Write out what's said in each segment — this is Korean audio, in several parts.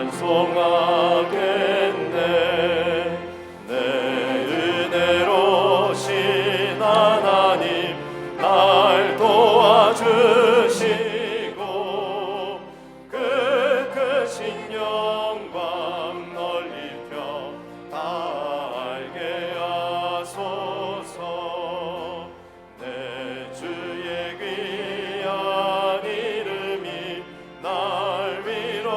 찬송하겠네. 내 은혜로신 하나님 날 도와주시고 그 크신 영광 널리 펴 다 알게 하소서. 내 주의 귀한 이름이 날 위로하시고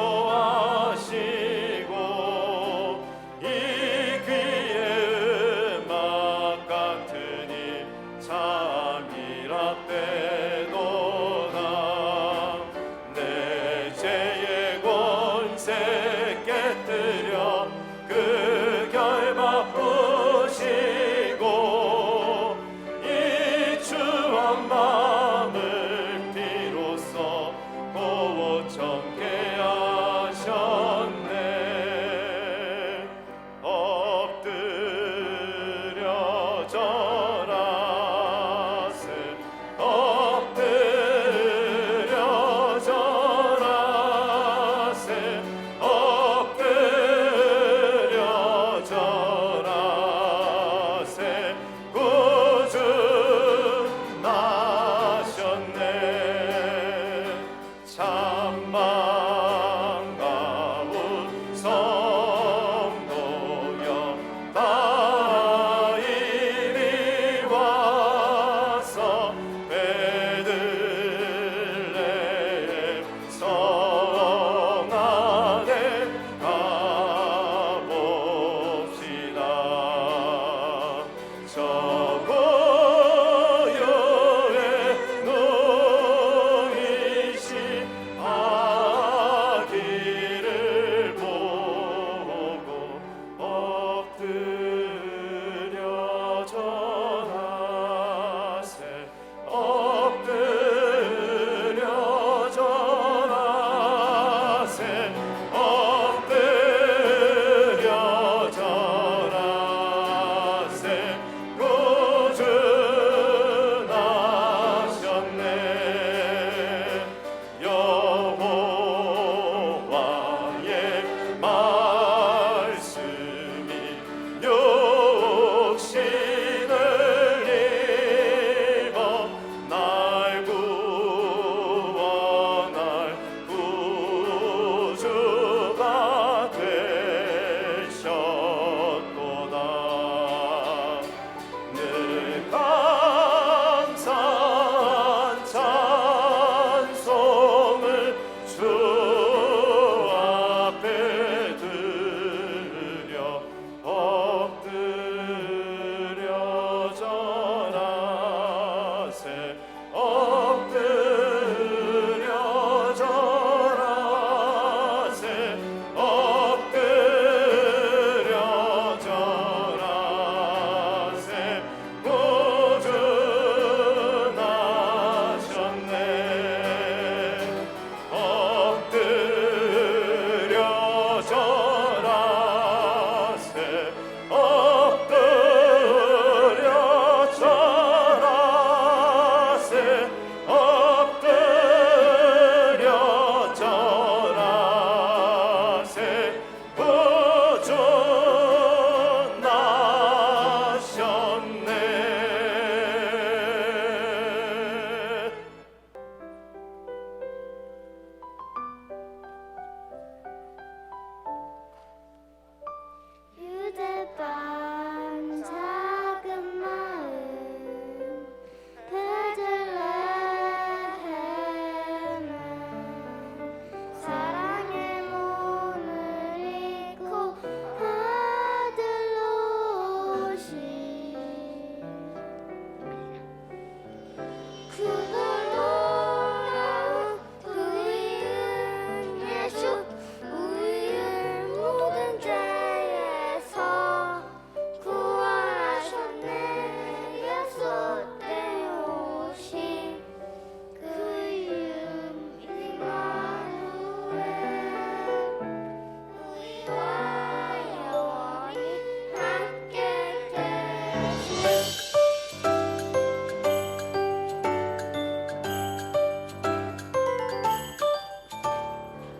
이 귀의 음악 같으니 참이라 빼도다. 내 죄의 권세 깨뜨려 그 결 바꾸시고 이 추한 마음을 비로소 고청케 하셨네. 엎드려 절하세. 엎드려 절하세. 엎드려 절하세. 구주 나셨네. 참마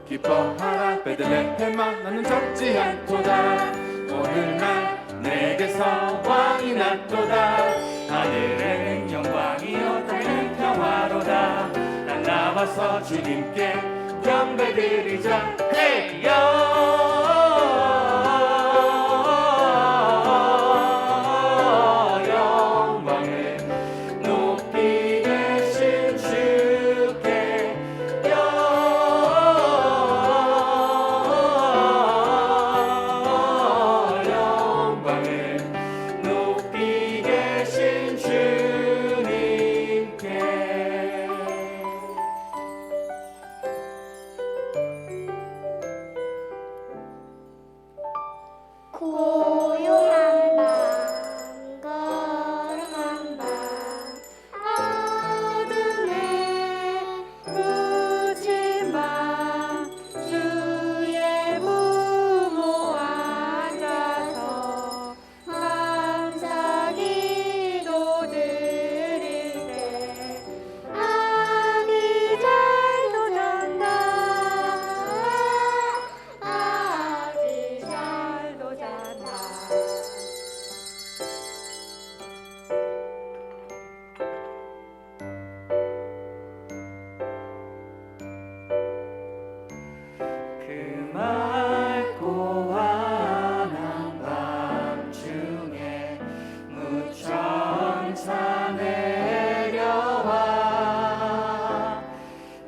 기뻐하라 베들레헴아 나는 적지 않도다 오늘날 내게서 왕이 났도다 하늘에는 영광이요 땅에는 평화로다 난 나와서 주님께 경배드리자 영광을 높이 계신 주께 영광을 높이 계신 주님께 고요한 밤 거룩한 밤 어둠에 묻힌 밤 주의 부모 앉아서 감사 기도 드릴 때 아기 잘도 잔다 아기 잘도 잔다 그 맑고 환한 밤중에 무천사 내려와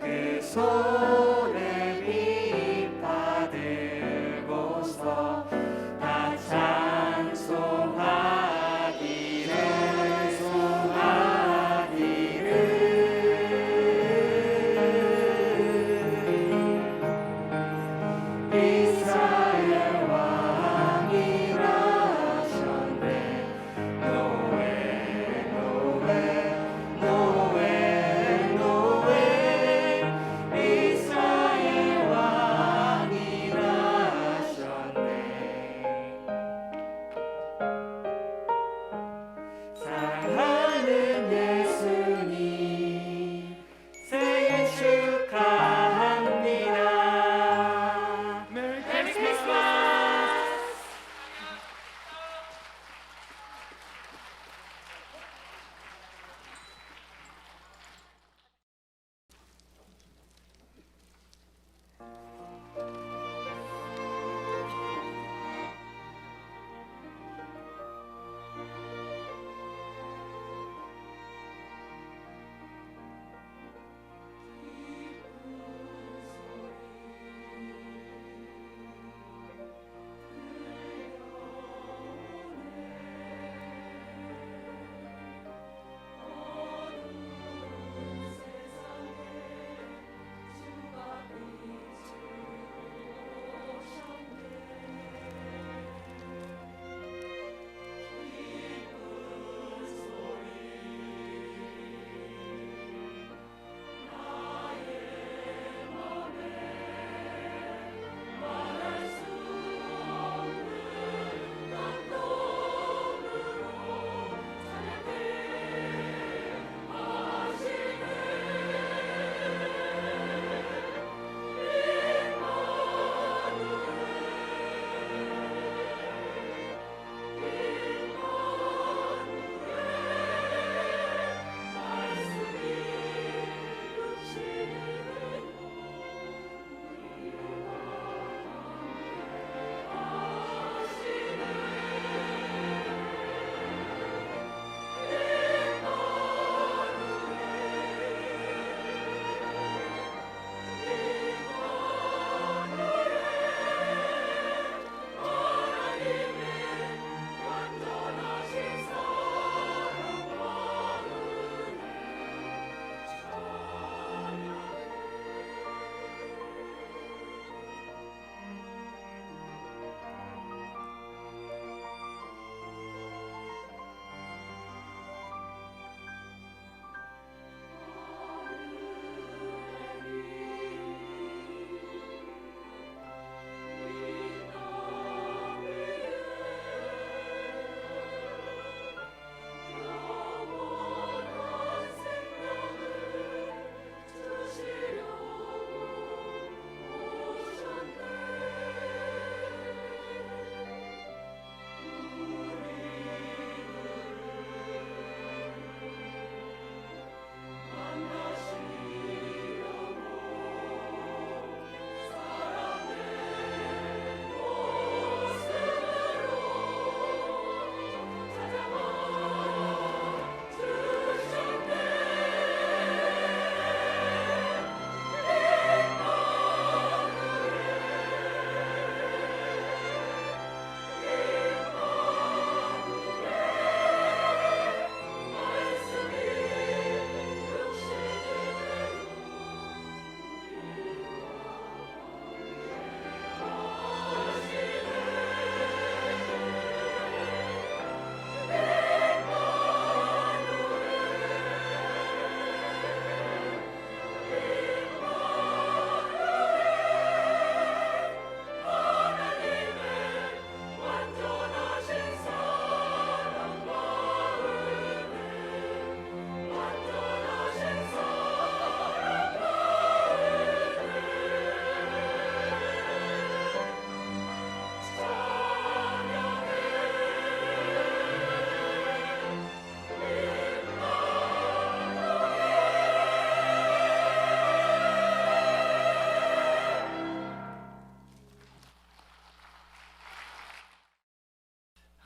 그 손에 빛 받들고서 다 찬송하기를 이스라엘 왕이 나셨네 노에 노에 노에 노에 이스라엘 왕이 나셨네 사랑하는 예수님 생일 축하합니다 메리 크리스마스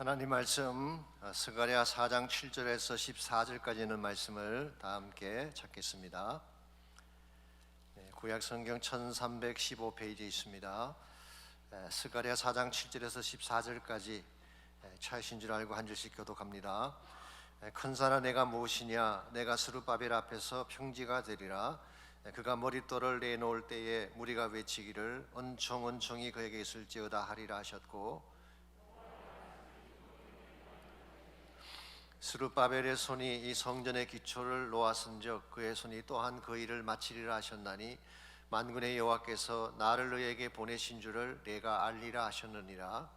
하나님 말씀 스가랴 4장 7절에서 14절까지 있는 말씀을 다 함께 찾겠습니다. 구약 성경 1315페이지에 있습니다. 스가랴 4장 7절에서 14절까지 차이신 줄 알고 한 절씩 교독합니다. 큰 산아 내가 무엇이냐, 내가 스룹바벨 앞에서 평지가 되리라. 그가 머릿돌을 내놓을 때에 무리가 외치기를 은총 은총이 그에게 있을지어다 하리라 하셨고, 스룹바벨의 손이 이 성전의 기초를 놓았은즉 그의 손이 또한 그 일을 마치리라 하셨나니 만군의 여호와께서 나를 너에게 보내신 줄을 내가 알리라 하셨느니라.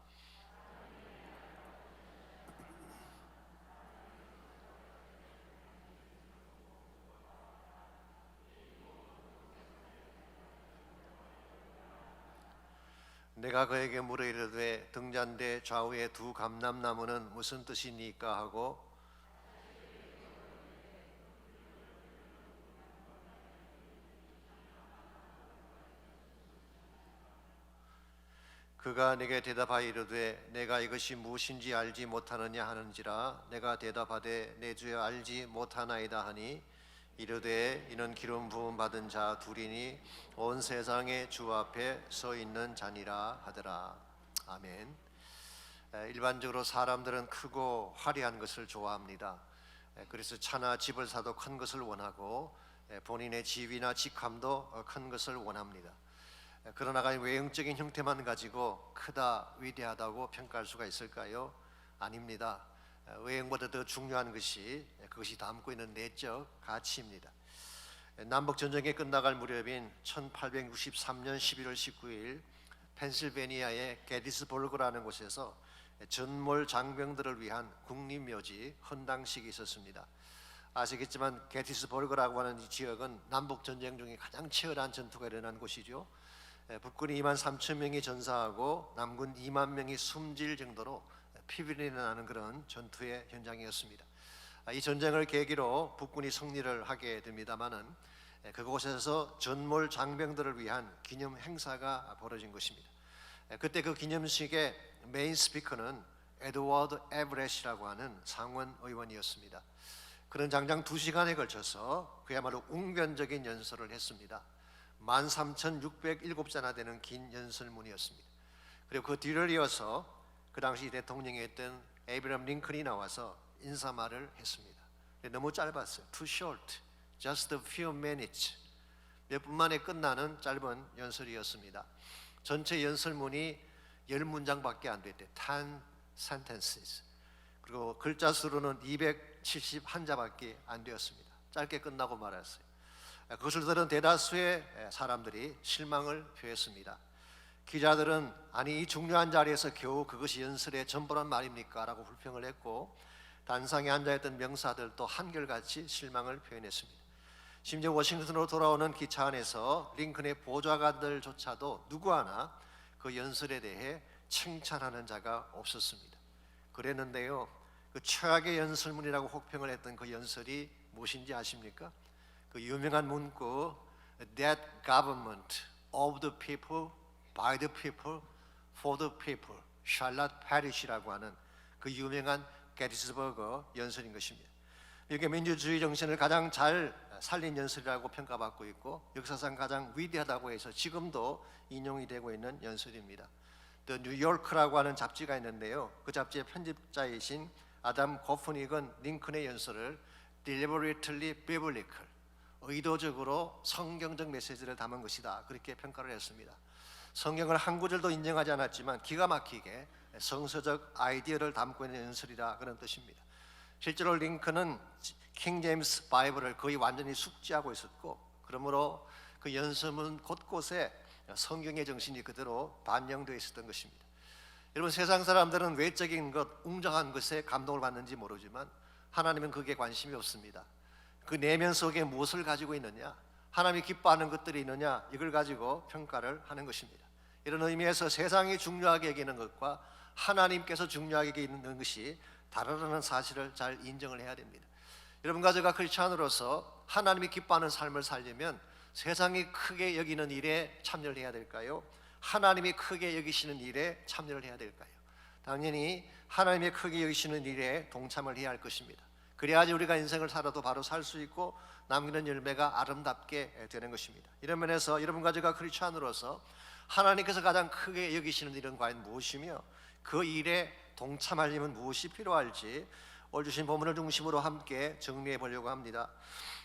내가 그에게 물어 이르되 등잔대 좌우에 두 감람나무는 무슨 뜻이니까 하고, 그가 내게 대답하여 이르되 내가 이것이 무엇인지 알지 못하느냐 하는지라. 내가 대답하되 내 주여 알지 못하나이다 하니 이르되 이는 기름 부음 받은 자 둘이니 온 세상의 주 앞에 서 있는 자니라 하더라. 아멘. 일반적으로 사람들은 크고 화려한 것을 좋아합니다. 그래서 차나 집을 사도 큰 것을 원하고 본인의 지위나 직함도 큰 것을 원합니다. 그러나 외형적인 형태만 가지고 크다, 위대하다고 평가할 수가 있을까요? 아닙니다. 외형보다 더 중요한 것이 그것이 담고 있는 내적 가치입니다. 남북 전쟁이 끝나갈 무렵인 1863년 11월 19일 펜실베니아의 게티스버그라는 곳에서 전몰 장병들을 위한 국립묘지 헌당식이 있었습니다. 아시겠지만 게티스버그라고 하는 이 지역은 남북 전쟁 중에 가장 치열한 전투가 일어난 곳이죠. 북군이 2만 3천 명이 전사하고 남군 2만 명이 숨질 정도로 피비린내 나는 그런 전투의 현장이었습니다. 이 전쟁을 계기로 북군이 승리를 하게 됩니다마는 그곳에서 전몰 장병들을 위한 기념 행사가 벌어진 것입니다. 그때 그 기념식의 메인 스피커는 에드워드 에브렛이라고 하는 상원 의원이었습니다. 그는 장장 2시간에 걸쳐서 그야말로 웅변적인 연설을 했습니다. 13,607자나 되는 긴 연설문이었습니다. 그리고 그 뒤를 이어서 그 당시 대통령이었던 에이브러함 링컨이 나와서 인사말을 했습니다. 너무 짧았어요. Too short, just a few minutes. 몇 분 만에 끝나는 짧은 연설이었습니다. 전체 연설문이 10문장밖에 안 됐대요. 10 sentences. 그리고 글자 수로는 271자밖에 안 되었습니다. 짧게 끝나고 말았어요. 그것을 들은 대다수의 사람들이 실망을 표했습니다. 기자들은 아니 이 중요한 자리에서 겨우 그것이 연설의 전부란 말입니까? 라고 불평을 했고, 단상에 앉아있던 명사들도 한결같이 실망을 표현했습니다. 심지어 워싱턴으로 돌아오는 기차 안에서 링컨의 보좌관들조차도 누구 하나 그 연설에 대해 칭찬하는 자가 없었습니다. 그랬는데요, 그 최악의 연설문이라고 혹평을 했던 그 연설이 무엇인지 아십니까? 그 유명한 문구 That government of the people, by the people, for the people shall not perish라고 하는 그 유명한 게티스버그 연설인 것입니다. 이게 민주주의 정신을 가장 잘 살린 연설이라고 평가받고 있고 역사상 가장 위대하다고 해서 지금도 인용이 되고 있는 연설입니다. The New York라고 하는 잡지가 있는데요, 그 잡지의 편집자이신 아담 고프닉은 링컨의 연설을 deliberately biblical, 의도적으로 성경적 메시지를 담은 것이다, 그렇게 평가를 했습니다. 성경을 한 구절도 인정하지 않았지만 기가 막히게 성서적 아이디어를 담고 있는 연설이라 그런 뜻입니다. 실제로 링컨은 킹 제임스 바이블을 거의 완전히 숙지하고 있었고, 그러므로 그 연설문 곳곳에 성경의 정신이 그대로 반영되어 있었던 것입니다. 여러분, 세상 사람들은 외적인 것, 웅장한 것에 감동을 받는지 모르지만 하나님은 그게 관심이 없습니다. 그 내면 속에 무엇을 가지고 있느냐, 하나님이 기뻐하는 것들이 있느냐, 이걸 가지고 평가를 하는 것입니다. 이런 의미에서 세상이 중요하게 여기는 것과 하나님께서 중요하게 여기는 것이 다르다는 사실을 잘 인정을 해야 됩니다. 여러분과 제가 크리스찬으로서 하나님이 기뻐하는 삶을 살려면 세상이 크게 여기는 일에 참여를 해야 될까요? 하나님이 크게 여기시는 일에 참여를 해야 될까요? 당연히 하나님의 크게 여기시는 일에 동참을 해야 할 것입니다. 그래야지 우리가 인생을 살아도 바로 살 수 있고 남기는 열매가 아름답게 되는 것입니다. 이런 면에서 여러분과 제가 크리스찬으로서 하나님께서 가장 크게 여기시는 일은 과연 무엇이며 그 일에 동참하려면 무엇이 필요할지 오늘 주신 본문을 중심으로 함께 정리해 보려고 합니다.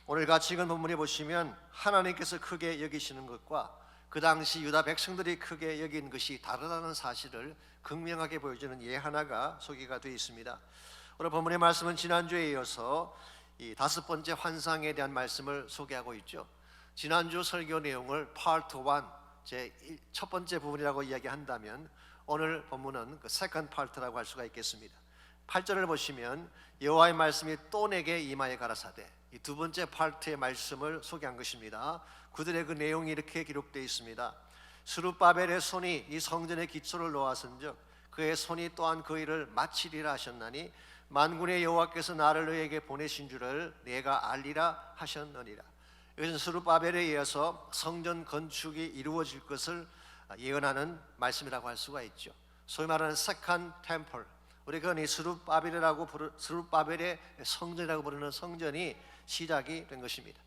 오늘 같이 읽은 본문에 보시면 하나님께서 크게 여기시는 것과 그 당시 유다 백성들이 크게 여긴 것이 다르다는 사실을 극명하게 보여주는 예 하나가 소개가 되어 있습니다. 오늘 본문의 말씀은 지난주에 이어서 이 5번째 환상에 대한 말씀을 소개하고 있죠. 지난주 설교 내용을 파트 1 제 첫 번째 부분이라고 이야기한다면 오늘 본문은 그 세컨드 파트라고 할 수가 있겠습니다. 8절을 보시면 여호와의 말씀이 또 내게 임하여 가라사대, 이 두 번째 파트의 말씀을 소개한 것입니다. 그들의 그 내용이 이렇게 기록되어 있습니다. 스룹바벨의 손이 이 성전의 기초를 놓았은즉 그의 손이 또한 그 일을 마치리라 하셨나니 만군의 여호와께서 나를 너에게 보내신 줄을 내가 알리라 하셨느니라. 이것은 스룹바벨에 의해서 성전 건축이 이루어질 것을 예언하는 말씀이라고 할 수가 있죠. 소위 말하는 세컨드 템플, 우리가 이 스룹바벨의 성전이라고 부르는 성전이 시작이 된 것입니다.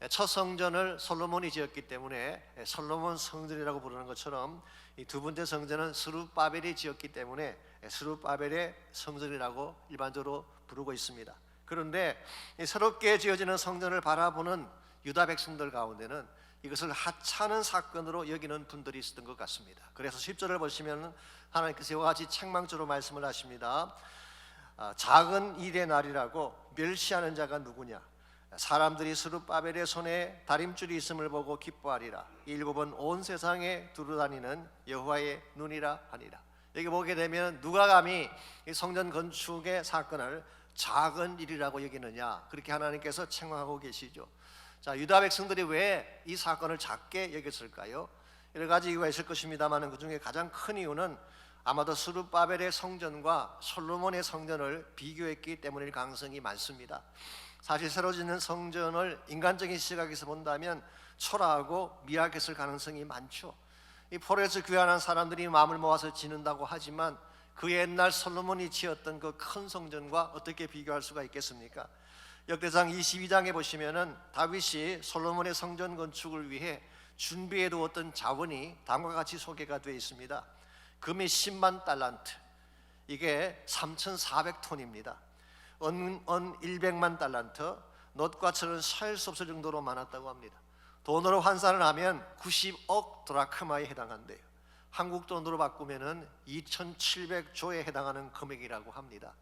첫 성전을 솔로몬이 지었기 때문에 솔로몬 성전이라고 부르는 것처럼 이 두 번째 성전은 스룹바벨이 지었기 때문에 스룹바벨의 성전이라고 일반적으로 부르고 있습니다. 그런데 새롭게 지어지는 성전을 바라보는 유다 백성들 가운데는 이것을 하찮은 사건으로 여기는 분들이 있었던 것 같습니다. 그래서 10절을 보시면 하나님께서 이와 같이 책망조로 말씀을 하십니다. 작은 일의 날이라고 멸시하는 자가 누구냐? 사람들이 스룹바벨의 손에 다림줄이 있음을 보고 기뻐하리라. 이 일곱은 온 세상에 두루다니는 여호와의 눈이라 하니라. 여기 보게 되면 누가 감히 이 성전 건축의 사건을 작은 일이라고 여기느냐, 그렇게 하나님께서 책망하고 계시죠. 자, 유다 백성들이 왜 이 사건을 작게 여겼을까요? 여러 가지 이유가 있을 것입니다만 그 중에 가장 큰 이유는 아마도 스룹바벨의 성전과 솔로몬의 성전을 비교했기 때문일 가능성이 많습니다. 사실 새로 짓는 성전을 인간적인 시각에서 본다면 초라하고 미약했을 가능성이 많죠. 이 포로에서 귀환한 사람들이 마음을 모아서 짓는다고 하지만 그 옛날 솔로몬이 지었던 그 큰 성전과 어떻게 비교할 수가 있겠습니까? 역대상 22장에 보시면은 다윗이 솔로몬의 성전 건축을 위해 준비해 두었던 자원이 다음과 같이 소개가 되어 있습니다. 금이 10만 달란트, 이게 3,400톤입니다. 은 100만 달란트, 놋과 철은 살 수 없을 정도로 많았다고 합니다. 돈으로 환산을 하면 90억 드라크마에 해당한대요. 한국 돈으로 바꾸면은 2,700조에 해당하는 금액이라고 합니다.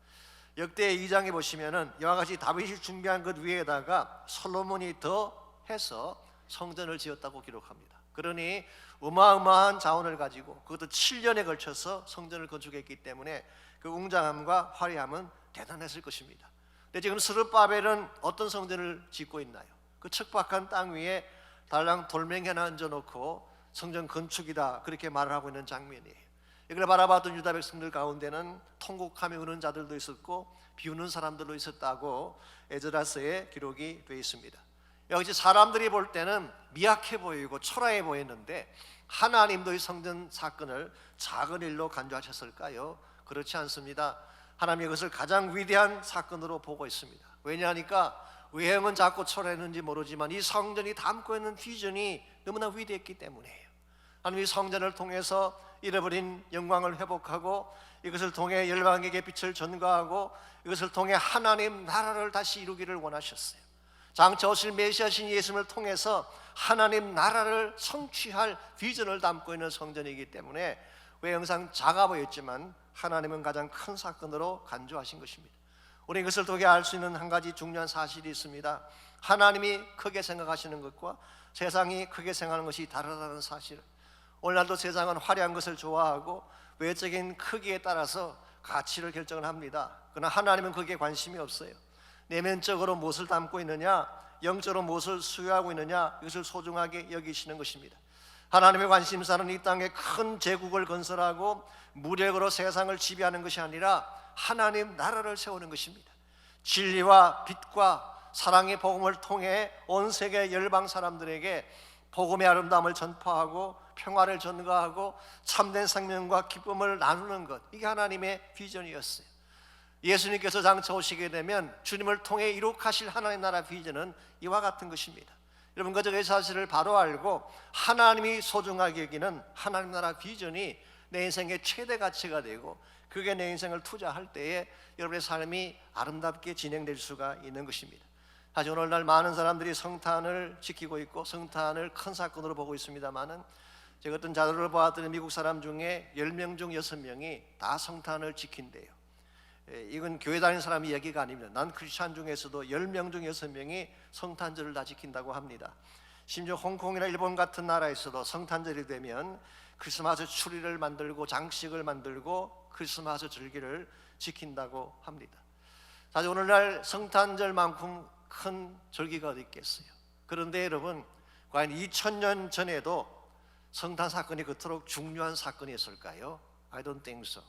역대 2장에 보시면은 이와 같이 다윗이 준비한 것 위에다가 솔로몬이 더해서 성전을 지었다고 기록합니다. 그러니 어마어마한 자원을 가지고 그것도 7년에 걸쳐서 성전을 건축했기 때문에 그 웅장함과 화려함은 대단했을 것입니다. 근데 지금 스룹바벨은 어떤 성전을 짓고 있나요? 그 척박한 땅 위에 달랑 돌멩이 하나 얹어놓고 성전 건축이다, 그렇게 말을 하고 있는 장면이에요. 이걸 바라봤던 유다 백성들 가운데는 통곡하며 우는 자들도 있었고 비우는 사람들도 있었다고 에스라서에 기록이 되어 있습니다. 역시 사람들이 볼 때는 미약해 보이고 초라해 보였는데 하나님도 이 성전 사건을 작은 일로 간주하셨을까요? 그렇지 않습니다. 하나님이 이것을 가장 위대한 사건으로 보고 있습니다. 왜냐하니까 외형은 작고 초라했는지 모르지만 이 성전이 담고 있는 비전이 너무나 위대했기 때문이에요. 하나님이 성전을 통해서 잃어버린 영광을 회복하고 이것을 통해 열방에게 빛을 전가하고 이것을 통해 하나님 나라를 다시 이루기를 원하셨어요. 장차 오실 메시아신 예수님을 통해서 하나님 나라를 성취할 비전을 담고 있는 성전이기 때문에 외형상 작아 보였지만 하나님은 가장 큰 사건으로 간주하신 것입니다. 우리는 이것을 통해 알 수 있는 한 가지 중요한 사실이 있습니다. 하나님이 크게 생각하시는 것과 세상이 크게 생각하는 것이 다르다는 사실. 오늘날도 세상은 화려한 것을 좋아하고 외적인 크기에 따라서 가치를 결정을 합니다. 그러나 하나님은 거기에 관심이 없어요. 내면적으로 무엇을 담고 있느냐, 영적으로 무엇을 수여하고 있느냐, 이것을 소중하게 여기시는 것입니다. 하나님의 관심사는 이 땅에 큰 제국을 건설하고 무력으로 세상을 지배하는 것이 아니라 하나님 나라를 세우는 것입니다. 진리와 빛과 사랑의 복음을 통해 온 세계 열방 사람들에게 복음의 아름다움을 전파하고 평화를 전가하고 참된 생명과 기쁨을 나누는 것, 이게 하나님의 비전이었어요. 예수님께서 장차 오시게 되면 주님을 통해 이룩하실 하나님 나라 비전은 이와 같은 것입니다. 여러분, 그저 이 사실을 바로 알고 하나님이 소중하게 여기는 하나님 나라 비전이 내 인생의 최대 가치가 되고, 그게 내 인생을 투자할 때에 여러분의 삶이 아름답게 진행될 수가 있는 것입니다. 사실 오늘날 많은 사람들이 성탄을 지키고 있고 성탄을 큰 사건으로 보고 있습니다만은, 제가 어떤 자료를 보았더니 미국 사람 중에 10명 중 6명이 다 성탄을 지킨대요. 이건 교회 다니는 사람 이야기가 아닙니다. 난 크리스찬 중에서도 10명 중 6명이 성탄절을 다 지킨다고 합니다. 심지어 홍콩이나 일본 같은 나라에서도 성탄절이 되면 크리스마스 추리를 만들고 장식을 만들고 크리스마스 절기를 지킨다고 합니다. 사실 오늘날 성탄절만큼 큰 절기가 어디 있겠어요. 그런데 여러분, 과연 2000년 전에도 성탄 사건이 그토록 중요한 사건이었을까요? I don't think so.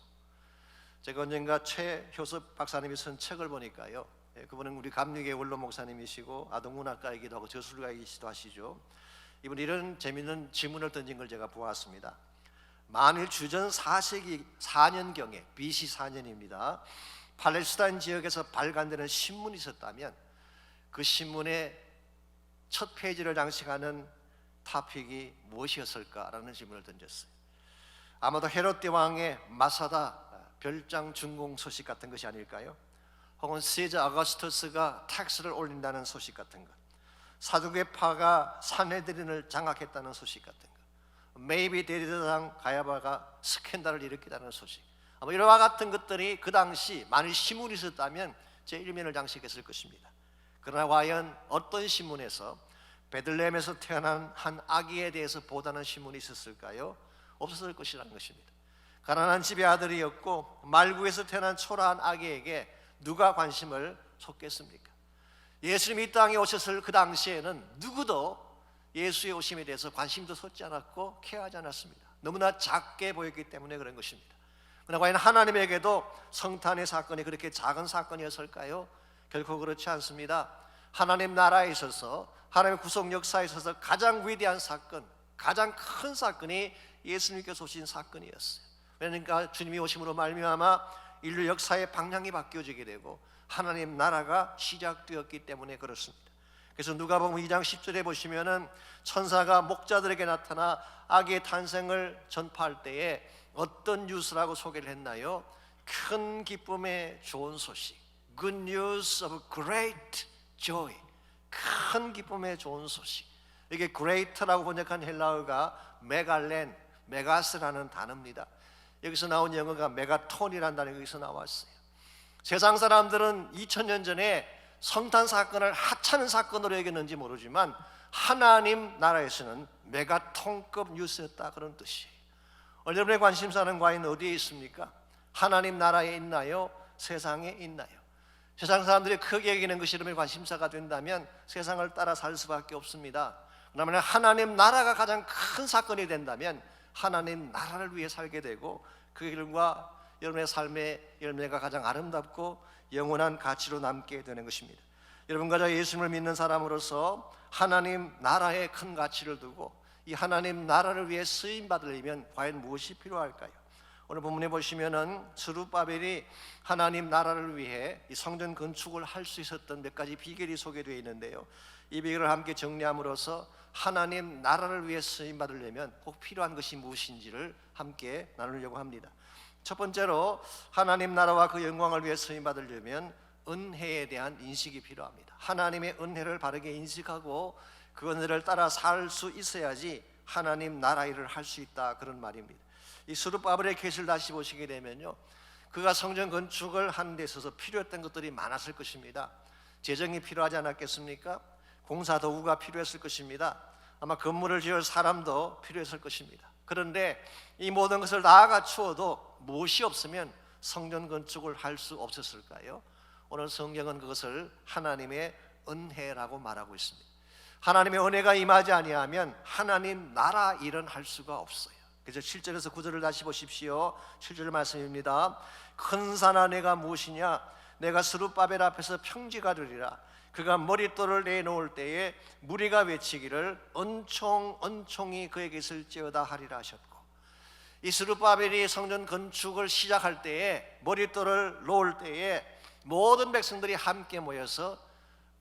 제가 언젠가 최효섭 박사님이 쓴 책을 보니까요, 그분은 우리 감리교회 원로 목사님이시고 아동문학가이기도 하고 저술가이기도 하시죠. 이분이 이런 재미있는 질문을 던진 걸 제가 보았습니다. 만일 주전 4세기 4년경에 BC 4년입니다. 팔레스타인 지역에서 발간되는 신문이 있었다면 그 신문의 첫 페이지를 장식하는 토픽이 무엇이었을까라는 질문을 던졌어요. 아마도 헤롯 대왕의 마사다 별장 준공 소식 같은 것이 아닐까요? 혹은 시저 아거스투스가 텍스를 올린다는 소식 같은 것, 사두개파가 산헤드린을 장악했다는 소식 같은 것, 메이비 대리대장 가야바가 스캔들을 일으키다는 소식, 아마 이와 같은 것들이 그 당시 만일 신문이 있었다면 제 일면을 장식했을 것입니다. 그러나 과연 어떤 신문에서 베들레헴에서 태어난 한 아기에 대해서 보다는 신문이 있었을까요? 없었을 것이라는 것입니다. 가난한 집의 아들이었고 말구에서 태어난 초라한 아기에게 누가 관심을 쏟겠습니까? 예수님이 이 땅에 오셨을 그 당시에는 누구도 예수의 오심에 대해서 관심도 쏟지 않았고 케어하지 않았습니다. 너무나 작게 보였기 때문에 그런 것입니다. 그러나 과연 하나님에게도 성탄의 사건이 그렇게 작은 사건이었을까요? 결코 그렇지 않습니다. 하나님 나라에 있어서, 하나님의 구속 역사에 있어서 가장 위대한 사건, 가장 큰 사건이 예수님께서 오신 사건이었어요. 그러니까 주님이 오심으로 말미암아 인류 역사의 방향이 바뀌어지게 되고 하나님 나라가 시작되었기 때문에 그렇습니다. 그래서 누가복음 2장 10절에 보시면은 천사가 목자들에게 나타나 아기의 탄생을 전파할 때에 어떤 뉴스라고 소개를 했나요? 큰 기쁨의 좋은 소식, Good news of great joy, 큰 기쁨의 좋은 소식. 이게 great라고 번역한 헬라어가 메갈렌, 메가스라는 단어입니다. 여기서 나온 영어가 메가톤이라는 단어가 여기서 나왔어요. 세상 사람들은 2000년 전에 성탄 사건을 하찮은 사건으로 여겼는지 모르지만 하나님 나라에서는 메가톤급 뉴스였다, 그런 뜻이에요. 여러분의 관심사는 과연 어디에 있습니까? 하나님 나라에 있나요? 세상에 있나요? 세상 사람들이 크게 여기는 것이 여러분의 관심사가 된다면 세상을 따라 살 수밖에 없습니다. 그러면 하나님 나라가 가장 큰 사건이 된다면 하나님 나라를 위해 살게 되고 그 결과 여러분의 삶의 열매가 가장 아름답고 영원한 가치로 남게 되는 것입니다. 여러분과 저 예수님을 믿는 사람으로서 하나님 나라에 큰 가치를 두고 이 하나님 나라를 위해 쓰임 받으려면 과연 무엇이 필요할까요? 오늘 본문에 보시면은 스룹바벨이 하나님 나라를 위해 이 성전 건축을 할 수 있었던 몇 가지 비결이 소개되어 있는데요. 이 비결을 함께 정리함으로써 하나님 나라를 위해 쓰임 받으려면 꼭 필요한 것이 무엇인지를 함께 나누려고 합니다. 첫 번째로 하나님 나라와 그 영광을 위해 쓰임 받으려면 은혜에 대한 인식이 필요합니다. 하나님의 은혜를 바르게 인식하고 그 은혜를 따라 살 수 있어야지 하나님 나라 일을 할 수 있다, 그런 말입니다. 이 스룹바벨의 케이스를 다시 보시게 되면요, 그가 성전 건축을 하는 데 있어서 필요했던 것들이 많았을 것입니다. 재정이 필요하지 않았겠습니까? 공사 도구가 필요했을 것입니다. 아마 건물을 지을 사람도 필요했을 것입니다. 그런데 이 모든 것을 다 갖추어도 무엇이 없으면 성전 건축을 할 수 없었을까요? 오늘 성경은 그것을 하나님의 은혜라고 말하고 있습니다. 하나님의 은혜가 임하지 아니하면 하나님 나라 일은 할 수가 없어요. 그래서 7절에서 9절을 다시 보십시오. 7절 말씀입니다. 큰 산아 내가 무엇이냐? 내가 스룹바벨 앞에서 평지가 되리라. 그가 머릿돌을 내놓을 때에 무리가 외치기를 은총 은총이 그에게 있을지어다 하리라 하셨고, 이 스룹바벨이 성전 건축을 시작할 때에 머릿돌을 놓을 때에 모든 백성들이 함께 모여서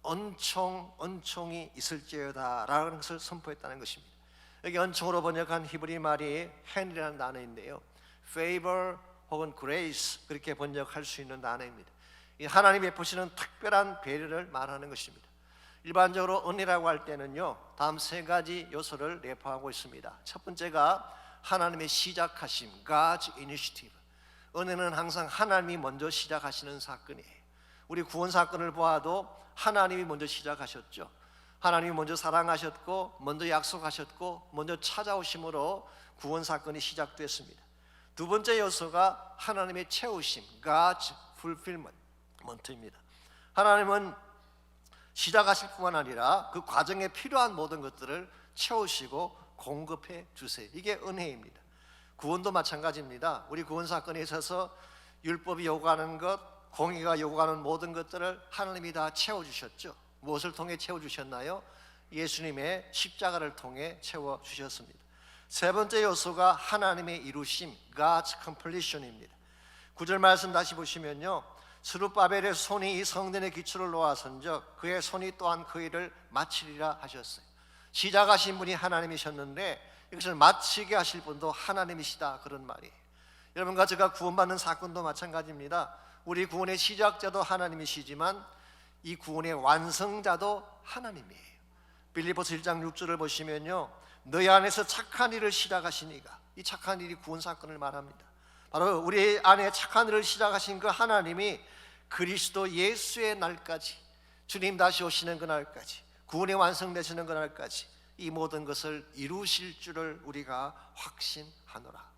은총 은총이 있을지어다 라는 것을 선포했다는 것입니다. 여기 은총으로 번역한 히브리 말이 hand이라는 단어인데요, favor 혹은 grace 그렇게 번역할 수 있는 단어입니다. 이 하나님 베푸시는 특별한 배려를 말하는 것입니다. 일반적으로 은혜라고 할 때는요, 다음 세 가지 요소를 내포하고 있습니다. 첫 번째가 하나님의 시작하심, God's initiative. 은혜는 항상 하나님이 먼저 시작하시는 사건이에요. 우리 구원 사건을 보아도 하나님이 먼저 시작하셨죠. 하나님이 먼저 사랑하셨고, 먼저 약속하셨고, 먼저 찾아오심으로 구원 사건이 시작됐습니다. 두 번째 요소가 하나님의 채우심, God's fulfillment입니다. 하나님은 시작하실 뿐만 아니라 그 과정에 필요한 모든 것들을 채우시고 공급해 주세요. 이게 은혜입니다. 구원도 마찬가지입니다. 우리 구원 사건에 있어서 율법이 요구하는 것, 공의가 요구하는 모든 것들을 하나님이 다 채워주셨죠. 무엇을 통해 채워주셨나요? 예수님의 십자가를 통해 채워주셨습니다. 세 번째 요소가 하나님의 이루심, God's completion입니다. 9절 말씀 다시 보시면요, 스룹바벨의 손이 이 성전의 기초를 놓아선적 그의 손이 또한 그 일을 마치리라 하셨어요. 시작하신 분이 하나님이셨는데 이것을 마치게 하실 분도 하나님이시다, 그런 말이에요. 여러분과 제가 구원받는 사건도 마찬가지입니다. 우리 구원의 시작자도 하나님이시지만 이 구원의 완성자도 하나님이에요. 빌립보서 1장 6절을 보시면요, 너희 안에서 착한 일을 시작하신 이가, 이 착한 일이 구원 사건을 말합니다. 바로 우리 안에 착한 일을 시작하신 그 하나님이 그리스도 예수의 날까지, 주님 다시 오시는 그날까지, 구원이 완성되시는 그날까지 이 모든 것을 이루실 줄을 우리가 확신하노라.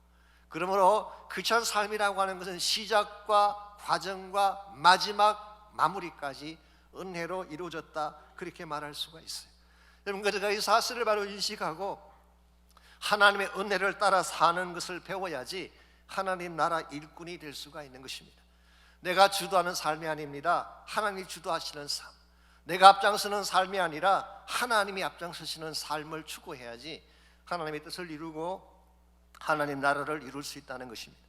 그러므로 크리스천 삶이라고 하는 것은 시작과 과정과 마지막 마무리까지 은혜로 이루어졌다, 그렇게 말할 수가 있어요. 여러분, 제가 이 사실을 바로 인식하고 하나님의 은혜를 따라 사는 것을 배워야지 하나님 나라 일꾼이 될 수가 있는 것입니다. 내가 주도하는 삶이 아닙니다. 하나님이 주도하시는 삶, 내가 앞장서는 삶이 아니라 하나님이 앞장서시는 삶을 추구해야지 하나님의 뜻을 이루고 하나님 나라를 이룰 수 있다는 것입니다.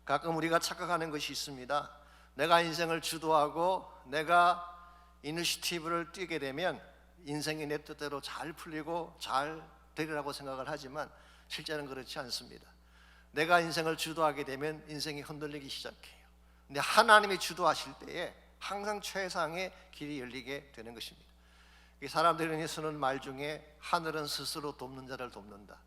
가끔 우리가 착각하는 것이 있습니다. 내가 인생을 주도하고 내가 이니시티브를 뛰게 되면 인생이 내 뜻대로 잘 풀리고 잘 되리라고 생각을 하지만 실제는 그렇지 않습니다. 내가 인생을 주도하게 되면 인생이 흔들리기 시작해요. 근데 하나님이 주도하실 때에 항상 최상의 길이 열리게 되는 것입니다. 사람들이 쓰는 말 중에 하늘은 스스로 돕는 자를 돕는다.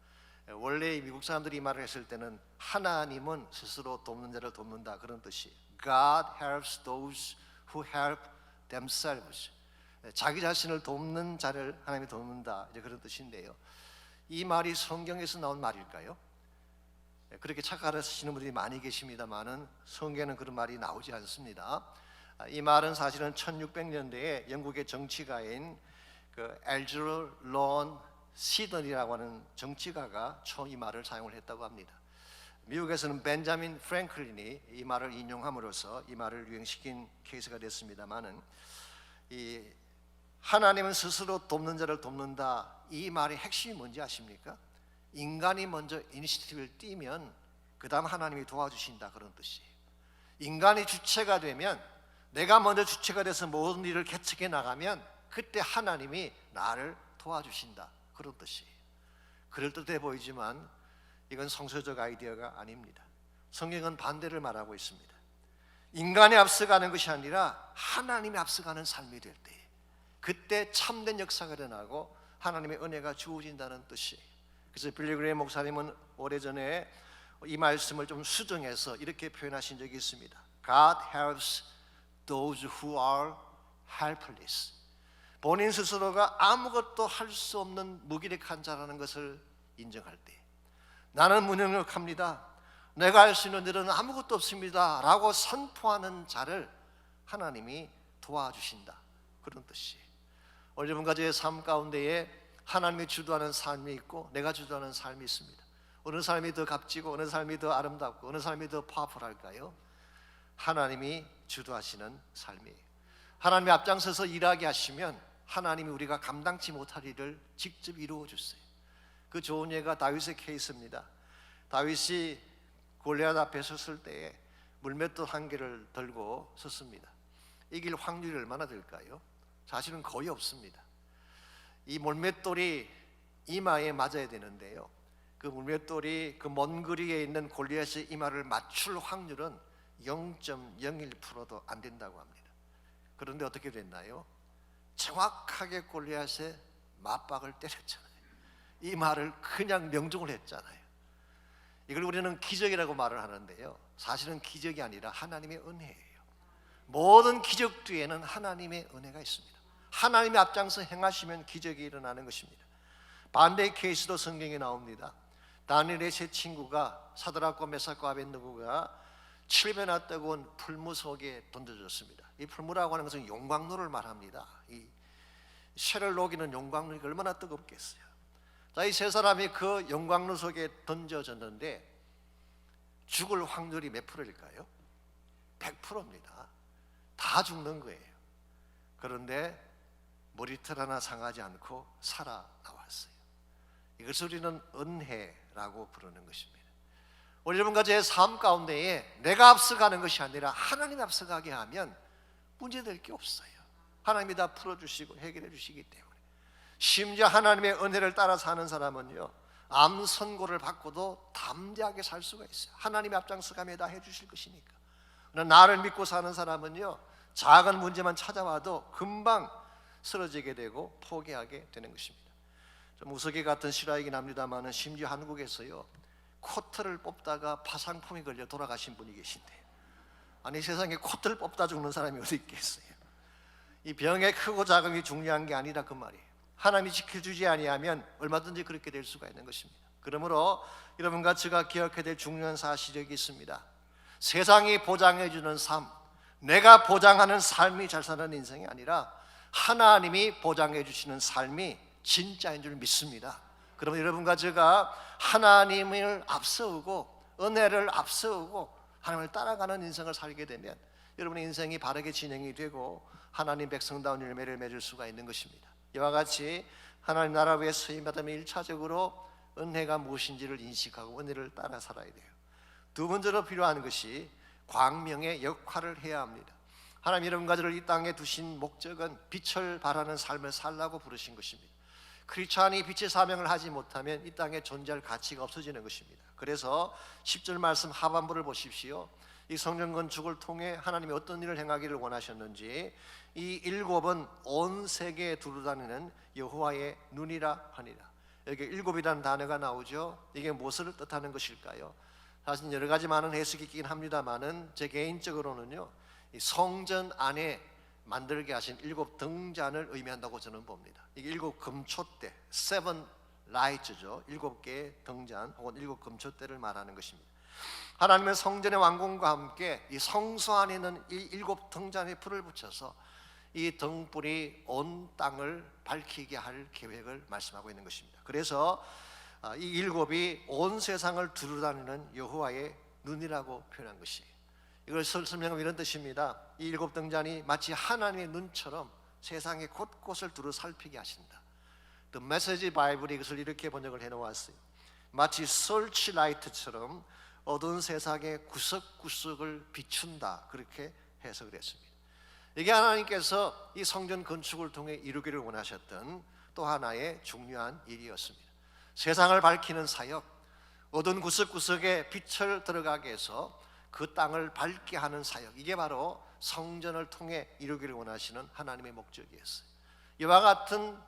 원래 미국 사람들이 이 말을 했을 때는 하나님은 스스로 돕는 자를 돕는다, 그런 뜻이에요. God helps those who help themselves. 자기 자신을 돕는 자를 하나님이 돕는다, 이제 그런 뜻인데요. 이 말이 성경에서 나온 말일까요? 그렇게 착각하시는 분들이 많이 계십니다만은 성경에는 그런 말이 나오지 않습니다. 이 말은 사실은 1600년대에 영국의 정치가인 그 엘즈러 론 시던이라고 하는 정치가가 처음 이 말을 사용을 했다고 합니다. 미국에서는 벤자민 프랭클린이 이 말을 인용함으로써 이 말을 유행시킨 케이스가 됐습니다만은, 이 하나님은 스스로 돕는 자를 돕는다, 이 말의 핵심이 뭔지 아십니까? 인간이 먼저 이니시티브를 띄면 그 다음 하나님이 도와주신다, 그런 뜻이에요. 인간이 주체가 되면, 내가 먼저 주체가 돼서 모든 일을 개척해 나가면 그때 하나님이 나를 도와주신다, 그런 뜻이에요. 그럴듯해 보이지만 이건 성서적 아이디어가 아닙니다. 성경은 반대를 말하고 있습니다. 인간이 앞서가는 것이 아니라 하나님이 앞서가는 삶이 될 때, 그때 참된 역사가 일어나고 하나님의 은혜가 주어진다는 뜻이에요. 그래서 빌리 그레이엄 목사님은 오래전에 이 말씀을 좀 수정해서 이렇게 표현하신 적이 있습니다. God helps those who are helpless. 본인 스스로가 아무것도 할 수 없는 무기력한 자라는 것을 인정할 때, 나는 무능력합니다, 내가 할 수 있는 일은 아무것도 없습니다 라고 선포하는 자를 하나님이 도와주신다, 그런 뜻이에요. 오늘 여러분과 저의 삶 가운데에 하나님이 주도하는 삶이 있고 내가 주도하는 삶이 있습니다. 어느 삶이 더 값지고 어느 삶이 더 아름답고 어느 삶이 더 파워풀할까요? 하나님이 주도하시는 삶이에요. 하나님이 앞장서서 일하게 하시면 하나님이 우리가 감당치 못할 일을 직접 이루어 주세요. 그 좋은 예가 다윗의 케이스입니다. 다윗이 골리앗 앞에 섰을 때에 물맷돌 한 개를 들고 섰습니다. 이길 확률이 얼마나 될까요? 사실은 거의 없습니다. 이 물맷돌이 이마에 맞아야 되는데요, 그 물맷돌이 그 먼 거리에 있는 골리앗의 이마를 맞출 확률은 0.01%도 안 된다고 합니다. 그런데 어떻게 됐나요? 정확하게 골리앗의 맞박을 때렸잖아요. 이마를 그냥 명중을 했잖아요. 이걸 우리는 기적이라고 말을 하는데요, 사실은 기적이 아니라 하나님의 은혜예요. 모든 기적 뒤에는 하나님의 은혜가 있습니다. 하나님의 앞장서 행하시면 기적이 일어나는 것입니다. 반대의 케이스도 성경에 나옵니다. 다니엘의 세 친구가 사드락과 메삭과 아벳느고가 7배나 뜨거운 풀무 속에 던져졌습니다. 이 풀무라고 하는 것은 용광로를 말합니다. 이 쇠를 녹이는 용광로가 얼마나 뜨겁겠어요. 자, 이 세 사람이 그 용광로 속에 던져졌는데 죽을 확률이 몇 프로일까요? 100%입니다. 다 죽는 거예요. 그런데 머리털 하나 상하지 않고 살아나왔어요. 이것을 우리는 은혜라고 부르는 것입니다. 우리 여러분과 제 삶 가운데에 내가 앞서가는 것이 아니라 하나님이 앞서가게 하면 문제될 게 없어요. 하나님이 다 풀어주시고 해결해 주시기 때문에. 심지어 하나님의 은혜를 따라 사는 사람은요, 암 선고를 받고도 담대하게 살 수가 있어요. 하나님의 앞장서가며 다 해주실 것이니까. 그러나 나를 믿고 사는 사람은요, 작은 문제만 찾아와도 금방 쓰러지게 되고 포기하게 되는 것입니다. 좀 우스개 같은 실화이긴 합니다만 심지어 한국에서요, 코트를 뽑다가 파상풍이 걸려 돌아가신 분이 계신데요. 아니, 세상에 코트를 뽑다 죽는 사람이 어디 있겠어요? 이 병의 크고 작음이 중요한 게 아니라 그 말이에요. 하나님이 지켜주지 아니하면 얼마든지 그렇게 될 수가 있는 것입니다. 그러므로 여러분과 제가 기억해야 될 중요한 사실이 여기 있습니다. 세상이 보장해 주는 삶, 내가 보장하는 삶이 잘 사는 인생이 아니라 하나님이 보장해 주시는 삶이 진짜인 줄 믿습니다. 그러면 여러분과 제가 하나님을 앞세우고 은혜를 앞세우고 하나님을 따라가는 인생을 살게 되면 여러분의 인생이 바르게 진행이 되고 하나님 백성다운 열매를 맺을 수가 있는 것입니다. 이와 같이 하나님 나라 위에 쓰임받으면 1차적으로 은혜가 무엇인지를 인식하고 은혜를 따라 살아야 돼요. 두 번째로 필요한 것이 광명의 역할을 해야 합니다. 하나님 여러분과 저를 이 땅에 두신 목적은 빛을 발하는 삶을 살라고 부르신 것입니다. 크리스찬이 빛의 사명을 하지 못하면 이 땅에 존재할 가치가 없어지는 것입니다. 그래서 10절 말씀 하반부를 보십시오. 이 성전 건축을 통해 하나님이 어떤 일을 행하기를 원하셨는지, 이 일곱은 온 세계에 두루다니는 여호와의 눈이라 하니라. 여기 일곱이라는 단어가 나오죠. 이게 무엇을 뜻하는 것일까요? 사실 여러 가지 많은 해석이 있긴 합니다만은 제 개인적으로는요, 이 성전 안에 만들게 하신 일곱 등잔을 의미한다고 저는 봅니다. 이게 일곱 금촛대, seven lights죠. 일곱 개의 등잔 혹은 일곱 금촛대를 말하는 것입니다. 하나님의 성전의 완공과 함께 이 성소 안에 있는 이 일곱 등잔에 불을 붙여서 이 등불이 온 땅을 밝히게 할 계획을 말씀하고 있는 것입니다. 그래서 이 일곱이 온 세상을 두루다니는 여호와의 눈이라고 표현한 것이에요. 이걸 설명하면 이런 뜻입니다. 이 일곱 등잔이 마치 하나님의 눈처럼 세상의 곳곳을 두루 살피게 하신다. The Message Bible이 이것을 이렇게 번역을 해놓았어요. 마치 설치라이트처럼 어두운 세상의 구석구석을 비춘다, 그렇게 해석을 했습니다. 이게 하나님께서 이 성전 건축을 통해 이루기를 원하셨던 또 하나의 중요한 일이었습니다. 세상을 밝히는 사역, 어두운 구석구석에 빛을 들어가게 해서 그 땅을 밝게 하는 사역, 이게 바로 성전을 통해 이루기를 원하시는 하나님의 목적이었어요. 이와 같은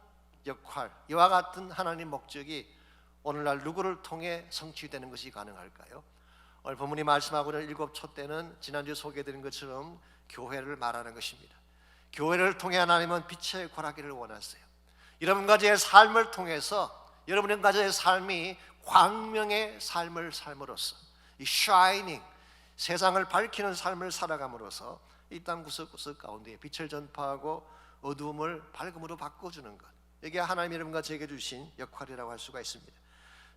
역할, 이와 같은 하나님 목적이 오늘날 누구를 통해 성취되는 것이 가능할까요? 오늘 본문이 말씀하고 있는 일곱 촛대는 지난주에 소개해드린 것처럼 교회를 말하는 것입니다. 교회를 통해 하나님은 빛의 권하기를 원하세요. 여러분과 제 삶을 통해서 여러분과 제 삶이 광명의 삶을 삶으로써 이 shining, 세상을 밝히는 삶을 살아감으로써 이 땅 구석구석 가운데 빛을 전파하고 어두움을 밝음으로 바꿔주는 것, 이게 하나님 여러분과 제게 주신 역할이라고 할 수가 있습니다.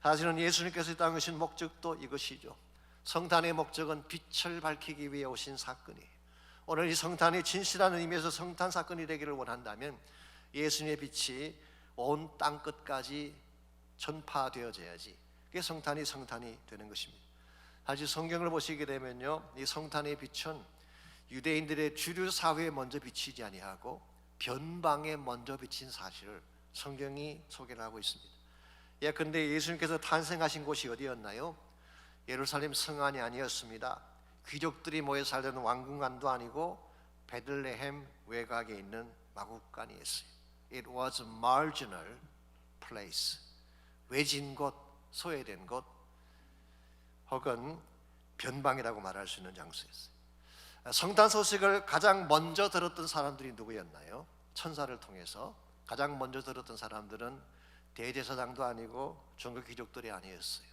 사실은 예수님께서 이 땅에 오신 목적도 이것이죠. 성탄의 목적은 빛을 밝히기 위해 오신 사건이에요. 오늘 이 성탄이 진실한 의미에서 성탄 사건이 되기를 원한다면 예수님의 빛이 온 땅 끝까지 전파되어져야지 그게 성탄이 되는 것입니다. 사실 성경을 보시게 되면요, 이 성탄의 빛은 유대인들의 주류 사회에 먼저 비치지 아니하고 변방에 먼저 비친 사실을 성경이 소개를 하고 있습니다. 예컨대 예수님께서 탄생하신 곳이 어디였나요? 예루살렘 성안이 아니었습니다. 귀족들이 모여 살던 왕궁관도 아니고 베들레헴 외곽에 있는 마국간이었어요. It was a marginal place. 외진 곳, 소외된 곳, 혹은 변방이라고 말할 수 있는 장소였어요. 성탄 소식을 가장 먼저 들었던 사람들이 누구였나요? 천사를 통해서 가장 먼저 들었던 사람들은 대제사장도 아니고 종교 귀족들이 아니었어요.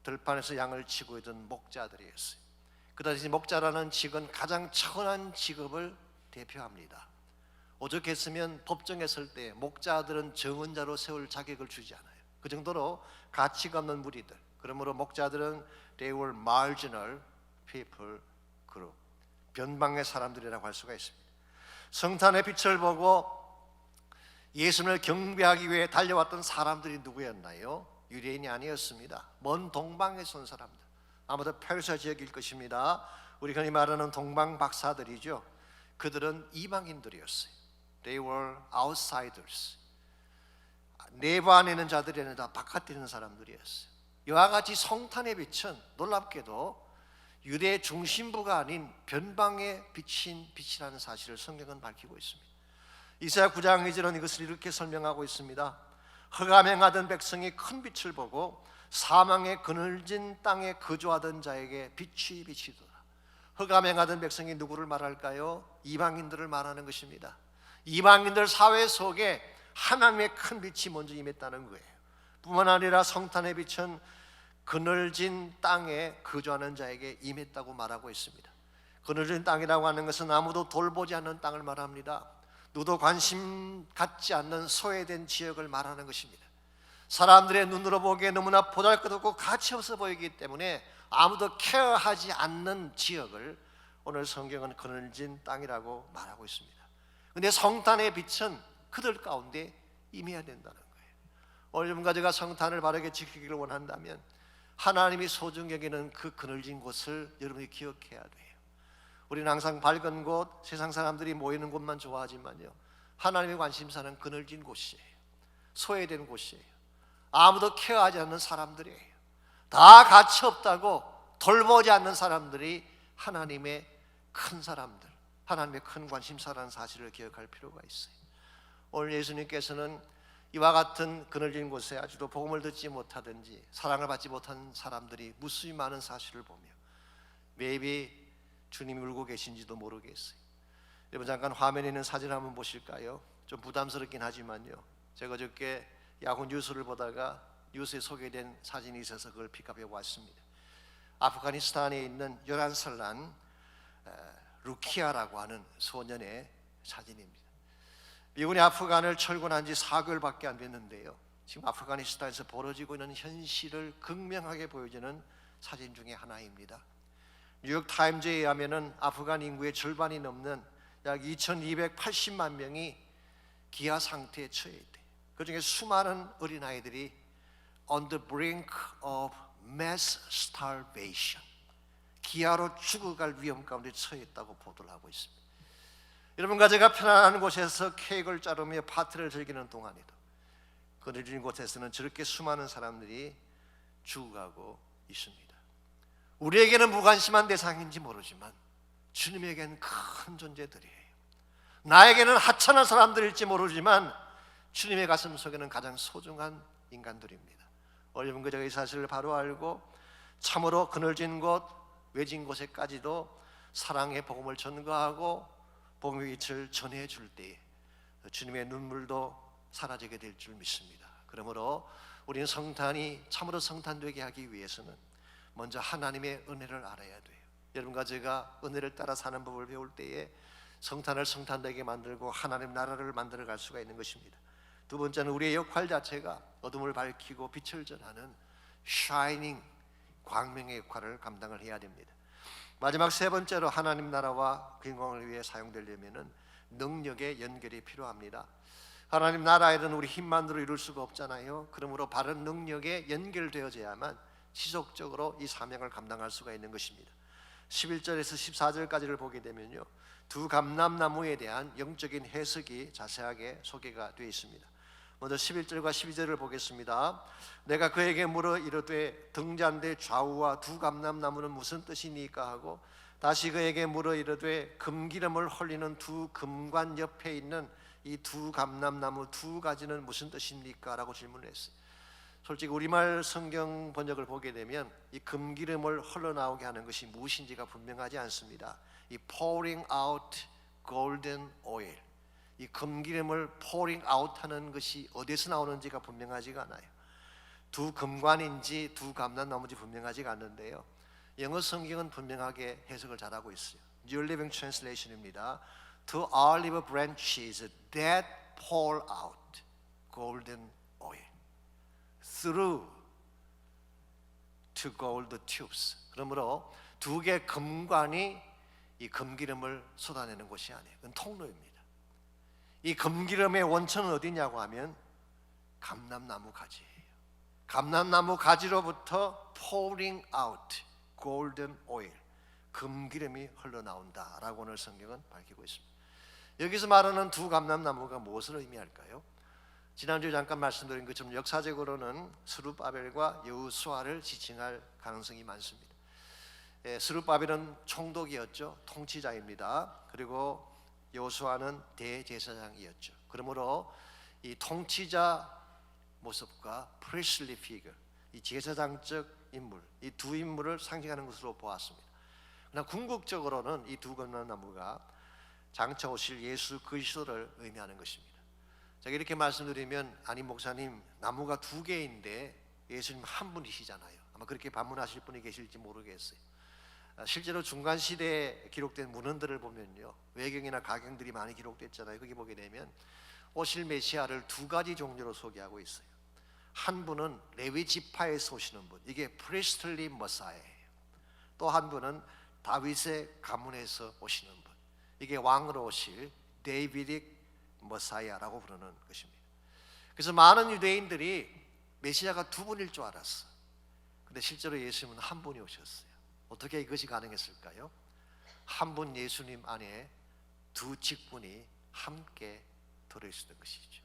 들판에서 양을 치고 있던 목자들이었어요. 그 당시 목자라는 직은 가장 천한 직업을 대표합니다. 오죽했으면 법정에 설 때 목자들은 정언자로 세울 자격을 주지 않아요. 그 정도로 가치가 없는 무리들. 그러므로 목자들은 they were marginal people group, 변방의 사람들이라고 할 수가 있습니다. 성탄의 빛을 보고 예수님을 경배하기 위해 달려왔던 사람들이 누구였나요? 유대인이 아니었습니다. 먼 동방에서 온 사람들, 아마도 페르시아 지역일 것입니다. 우리가 흔히 말하는 동방 박사들이죠. 그들은 이방인들이었어요. They were outsiders. 내부 안에 있는 자들이 아니라 바깥에 있는 사람들이었어요. 이와 같이 성탄의 빛은 놀랍게도 유대 중심부가 아닌 변방에 비친 빛이라는 사실을 성경은 밝히고 있습니다. 이사야 9장 2절은 이것을 이렇게 설명하고 있습니다. 흑암행하던 백성이 큰 빛을 보고 사망의 그늘진 땅에 거주하던 자에게 빛이 비치더라. 흑암행하던 백성이 누구를 말할까요? 이방인들을 말하는 것입니다. 이방인들 사회 속에 하나님의 큰 빛이 먼저 임했다는 거예요. 뿐만 아니라 성탄의 빛은 그늘진 땅에 거주하는 자에게 임했다고 말하고 있습니다. 그늘진 땅이라고 하는 것은 아무도 돌보지 않는 땅을 말합니다. 누구도 관심 갖지 않는 소외된 지역을 말하는 것입니다. 사람들의 눈으로 보기에 너무나 보잘것없고 가치 없어 보이기 때문에 아무도 케어하지 않는 지역을 오늘 성경은 그늘진 땅이라고 말하고 있습니다. 그런데 성탄의 빛은 그들 가운데 임해야 된다는 거예요. 오늘 여러분과 제가 성탄을 바르게 지키기를 원한다면 하나님이 소중히 여기는 그 그늘진 곳을 여러분이 기억해야 돼요. 우리는 항상 밝은 곳, 세상 사람들이 모이는 곳만 좋아하지만요, 하나님의 관심사는 그늘진 곳이에요. 소외된 곳이에요. 아무도 케어하지 않는 사람들이에요. 다 가치 없다고 돌보지 않는 사람들이 하나님의 큰 사람들, 하나님의 큰 관심사라는 사실을 기억할 필요가 있어요. 오늘 예수님께서는 이와 같은 그늘진 곳에 아직도 복음을 듣지 못하든지 사랑을 받지 못한 사람들이 무수히 많은 사실을 보며 maybe 주님이 울고 계신지도 모르겠어요. 여러분 잠깐 화면에 있는 사진 한번 보실까요? 좀 부담스럽긴 하지만요, 제가 어저께 야후 뉴스를 보다가 뉴스에 소개된 사진이 있어서 그걸 픽업해 왔습니다. 아프가니스탄에 있는 11살 난 루키아라고 하는 소년의 사진입니다. 미군이 아프간을 철군한 지 4개월밖에 안 됐는데요, 지금 아프가니스탄에서 벌어지고 있는 현실을 극명하게 보여주는 사진 중에 하나입니다. 뉴욕 타임즈에 의하면 아프간 인구의 절반이 넘는 약 2280만 명이 기아 상태에 처해 있대. 그중에 수많은 어린아이들이 on the brink of mass starvation, 기아로 죽어갈 위험 가운데 처해 있다고 보도를 하고 있습니다. 여러분과 제가 편안한 곳에서 케이크를 자르며 파티를 즐기는 동안에도 그늘진 곳에서는 저렇게 수많은 사람들이 죽어가고 있습니다. 우리에게는 무관심한 대상인지 모르지만 주님에게는 큰 존재들이에요. 나에게는 하찮은 사람들일지 모르지만 주님의 가슴 속에는 가장 소중한 인간들입니다. 여러분과 제가 이 사실을 바로 알고 참으로 그늘진 곳, 외진 곳에까지도 사랑의 복음을 전가하고 복음의 빛을 전해줄 때 주님의 눈물도 사라지게 될 줄 믿습니다. 그러므로 우리는 성탄이 참으로 성탄되게 하기 위해서는 먼저 하나님의 은혜를 알아야 돼요. 여러분과 제가 은혜를 따라 사는 법을 배울 때에 성탄을 성탄되게 만들고 하나님 나라를 만들어 갈 수가 있는 것입니다. 두 번째는 우리의 역할 자체가 어둠을 밝히고 빛을 전하는 샤이닝, 광명의 역할을 감당을 해야 됩니다. 마지막 세 번째로 하나님 나라와 그 영광을 위해 사용되려면은 능력의 연결이 필요합니다. 하나님 나라에는 우리 힘만으로 이룰 수가 없잖아요. 그러므로 바른 능력에 연결되어져야만 지속적으로 이 사명을 감당할 수가 있는 것입니다. 11절에서 14절까지를 보게 되면요, 두 감람나무에 대한 영적인 해석이 자세하게 소개가 되어 있습니다. 먼저 11절과 12절을 보겠습니다. 내가 그에게 물어 이르되 등잔대 좌우와 두 감람나무는 무슨 뜻이니까 하고 다시 그에게 물어 이르되 금기름을 헐리는 두 금관 옆에 있는 이 두 감람나무 두 가지는 무슨 뜻입니까? 라고 질문을 했어요. 솔직히 우리말 성경 번역을 보게 되면 이 금기름을 흘러나오게 하는 것이 무엇인지가 분명하지 않습니다. 이 pouring out golden oil, 이 금기름을 pouring out 하는 것이 어디서 나오는지가 분명하지가 않아요. 두 금관인지 두 감람나무인지 분명하지가 않는데요, 영어 성경은 분명하게 해석을 잘하고 있어요. New Living Translation입니다. Two olive branches that pour out golden oil through two gold tubes. 그러므로 두 개 금관이 이 금기름을 쏟아내는 곳이 아니에요. 그건 통로입니다. 이 금기름의 원천은 어디냐고 하면 감람나무 가지예요. 감람나무 가지로부터 pouring out golden oil, 금기름이 흘러나온다라고 오늘 성경은 밝히고 있습니다. 여기서 말하는 두 감람나무가 무엇을 의미할까요? 지난주에 잠깐 말씀드린 것처럼 역사적으로는 스룹바벨과 여호수아를 지칭할 가능성이 많습니다. 스룹바벨은 총독이었죠. 통치자입니다. 그리고 여호수아는 대제사장이었죠. 그러므로 이 통치자 모습과 priestly figure, 이 제사장적 인물, 이 두 인물을 상징하는 것으로 보았습니다. 그러나 궁극적으로는 이 두 감람나무가 장차 오실 예수 그리스도를 의미하는 것입니다. 제가 이렇게 말씀드리면 아니 목사님 나무가 두 개인데 예수님 한 분이시잖아요. 아마 그렇게 반문하실 분이 계실지 모르겠어요. 실제로 중간 시대에 기록된 문헌들을 보면요, 외경이나 가경들이 많이 기록됐잖아요. 거기 보게 되면 오실 메시아를 두 가지 종류로 소개하고 있어요. 한 분은 레위 지파에서 오시는 분, 이게 priestly Messiah예요. 또 한 분은 다윗의 가문에서 오시는 분, 이게 왕으로 오실 데이비딕 머사야라고 부르는 것입니다. 그래서 많은 유대인들이 메시아가 두 분일 줄 알았어. 근데 실제로 예수님은 한 분이 오셨어요. 어떻게 이것이 가능했을까요? 한 분 예수님 안에 두 직분이 함께 들어있었던 것이죠.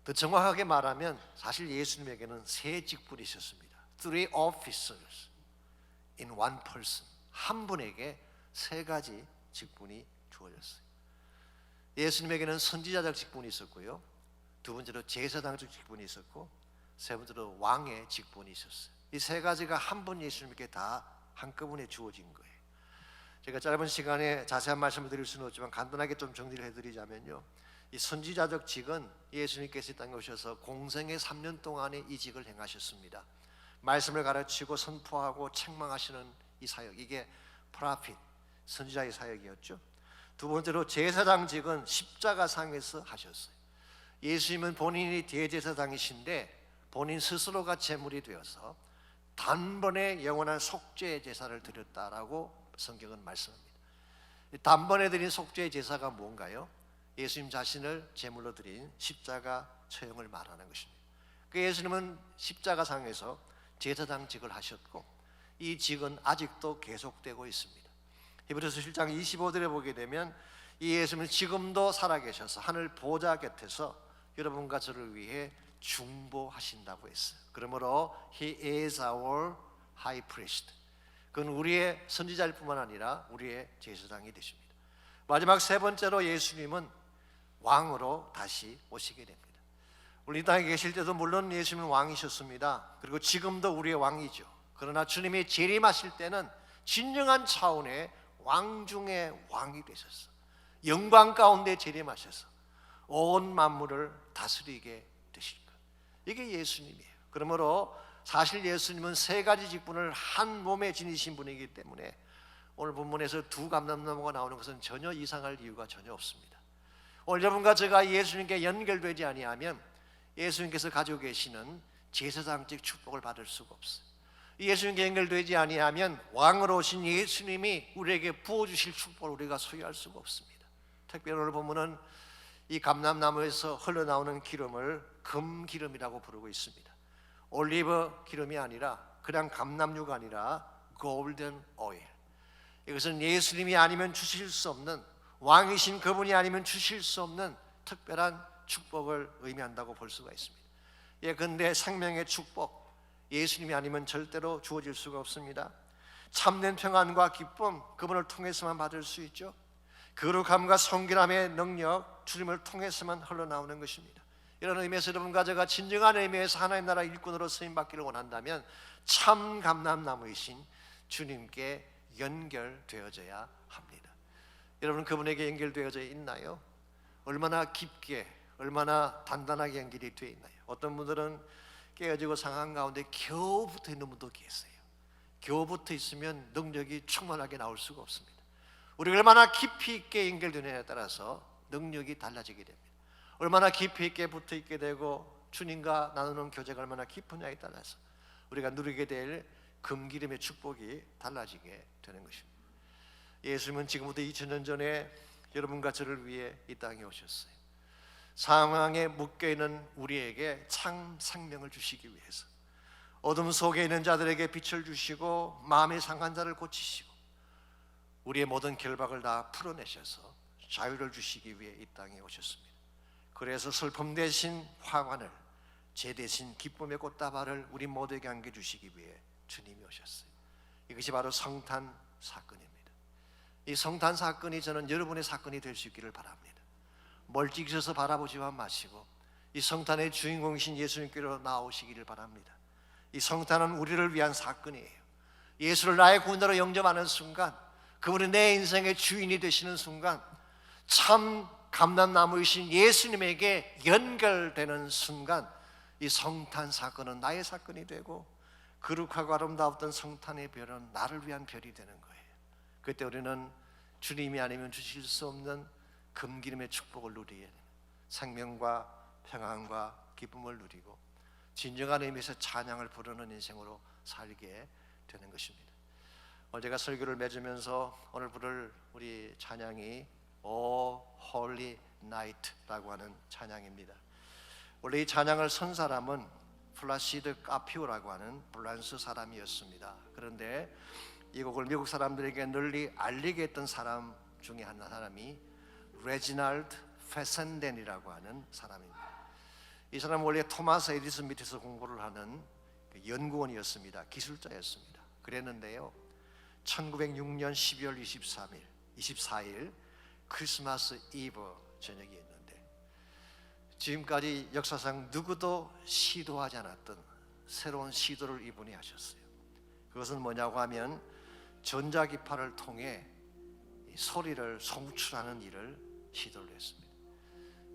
더 정확하게 말하면 사실 예수님에게는 세 직분이 있었습니다. Three officers in one person. 한 분에게 세 가지 직분이 주어졌어요. 예수님에게는 선지자적 직분이 있었고요, 두 번째로 제사장적 직분이 있었고, 세 번째로 왕의 직분이 있었어요. 이 세 가지가 한 분 예수님께 다 한꺼번에 주어진 거예요. 제가 짧은 시간에 자세한 말씀을 드릴 수는 없지만 간단하게 좀 정리를 해드리자면요, 이 선지자적 직은 예수님께서 이 땅에 오셔서 공생의 3년 동안에 이 직을 행하셨습니다. 말씀을 가르치고 선포하고 책망하시는 이 사역, 이게 프라핏, 선지자의 사역이었죠. 두 번째로 제사장직은 십자가상에서 하셨어요. 예수님은 본인이 대제사장이신데 본인 스스로가 제물이 되어서 단번에 영원한 속죄의 제사를 드렸다라고 성경은 말씀합니다. 단번에 드린 속죄의 제사가 뭔가요? 예수님 자신을 제물로 드린 십자가 처형을 말하는 것입니다. 그 예수님은 십자가상에서 제사장직을 하셨고 이 직은 아직도 계속되고 있습니다. 히브리서 7장 25절에 보게 되면 이 예수님은 지금도 살아계셔서 하늘 보좌 곁에서 여러분과 저를 위해 중보하신다고 했어요. 그러므로 He is our high priest. 그건 우리의 선지자일 뿐만 아니라 우리의 제사장이 되십니다. 마지막 세 번째로 예수님은 왕으로 다시 오시게 됩니다. 우리 이 땅에 계실 때도 물론 예수님은 왕이셨습니다. 그리고 지금도 우리의 왕이죠. 그러나 주님이 재림하실 때는 진정한 차원의 왕 중의 왕이 되셔서 영광 가운데 재림하셔서 온 만물을 다스리게 되실 것, 이게 예수님이에요. 그러므로 사실 예수님은 세 가지 직분을 한 몸에 지니신 분이기 때문에 오늘 본문에서 두 감람나무가 나오는 것은 전혀 이상할 이유가 전혀 없습니다. 오늘 여러분과 제가 예수님께 연결되지 아니하면 예수님께서 가지고 계시는 제사장직 축복을 받을 수가 없어요. 예수님께 연결되지 아니하면 왕으로 오신 예수님이 우리에게 부어주실 축복을 우리가 소유할 수가 없습니다. 특별히 오늘 보면은 이 감람나무에서 흘러나오는 기름을 금기름이라고 부르고 있습니다. 올리브 기름이 아니라 그냥 감람유가 아니라 골든 오일. 이것은 예수님이 아니면 주실 수 없는, 왕이신 그분이 아니면 주실 수 없는 특별한 축복을 의미한다고 볼 수가 있습니다. 근데 생명의 축복, 예수님이 아니면 절대로 주어질 수가 없습니다. 참된 평안과 기쁨, 그분을 통해서만 받을 수 있죠. 거룩함과 성결함의 능력, 주님을 통해서만 흘러나오는 것입니다. 이런 의미에서 여러분과 제가 진정한 의미에서 하나님 나라 일꾼으로 쓰임받기를 원한다면 참 감람나무이신 주님께 연결되어져야 합니다. 여러분 그분에게 연결되어져 있나요? 얼마나 깊게, 얼마나 단단하게 연결이 되어 있나요? 어떤 분들은 깨어지고 상한 가운데 겨우 붙어 있는 분도 계세요. 겨우 붙어 있으면 능력이 충만하게 나올 수가 없습니다. 우리가 얼마나 깊이 있게 연결되느냐에 따라서 능력이 달라지게 됩니다. 얼마나 깊이 있게 붙어 있게 되고 주님과 나누는 교제가 얼마나 깊으냐에 따라서 우리가 누리게 될 금기름의 축복이 달라지게 되는 것입니다. 예수님은 지금부터 2000년 전에 여러분과 저를 위해 이 땅에 오셨어요. 상황에 묶여있는 우리에게 참 생명을 주시기 위해서, 어둠 속에 있는 자들에게 빛을 주시고 마음의 상한 자를 고치시고 우리의 모든 결박을 다 풀어내셔서 자유를 주시기 위해 이 땅에 오셨습니다. 그래서 슬픔 대신 화관을, 죄 대신 기쁨의 꽃다발을 우리 모두에게 안겨주시기 위해 주님이 오셨어요. 이것이 바로 성탄 사건입니다. 이 성탄 사건이 저는 여러분의 사건이 될 수 있기를 바랍니다. 멀찍이셔서 바라보지만 마시고 이 성탄의 주인공이신 예수님께로 나오시기를 바랍니다. 이 성탄은 우리를 위한 사건이에요. 예수를 나의 구원자로 영접하는 순간, 그분이 내 인생의 주인이 되시는 순간, 참 감람나무이신 예수님에게 연결되는 순간 이 성탄 사건은 나의 사건이 되고 거룩하고 아름다웠던 성탄의 별은 나를 위한 별이 되는 거예요. 그때 우리는 주님이 아니면 주실 수 없는 금기름의 축복을 누리게, 생명과 평안과 기쁨을 누리고 진정한 의미에서 찬양을 부르는 인생으로 살게 되는 것입니다. 오늘 제가 설교를 맺으면서 오늘 부를 우리 찬양이 O Holy Night라고 하는 찬양입니다. 원래 이 찬양을 쓴 사람은 플라시드 카피오라고 하는 프랑스 사람이었습니다. 그런데 이 곡을 미국 사람들에게 널리 알리게 했던 사람 중에 한 사람이 레지날드 페센덴이라고 하는 사람입니다. 이 사람은 원래 토마스 에디슨 밑에서 공부를 하는 연구원이었습니다. 기술자였습니다. 그랬는데요, 1906년 12월 24일 크리스마스 이브 저녁이었는데 지금까지 역사상 누구도 시도하지 않았던 새로운 시도를 이분이 하셨어요. 그것은 뭐냐고 하면 전자기파를 통해 소리를 송출하는 일을 시도를 했습니다.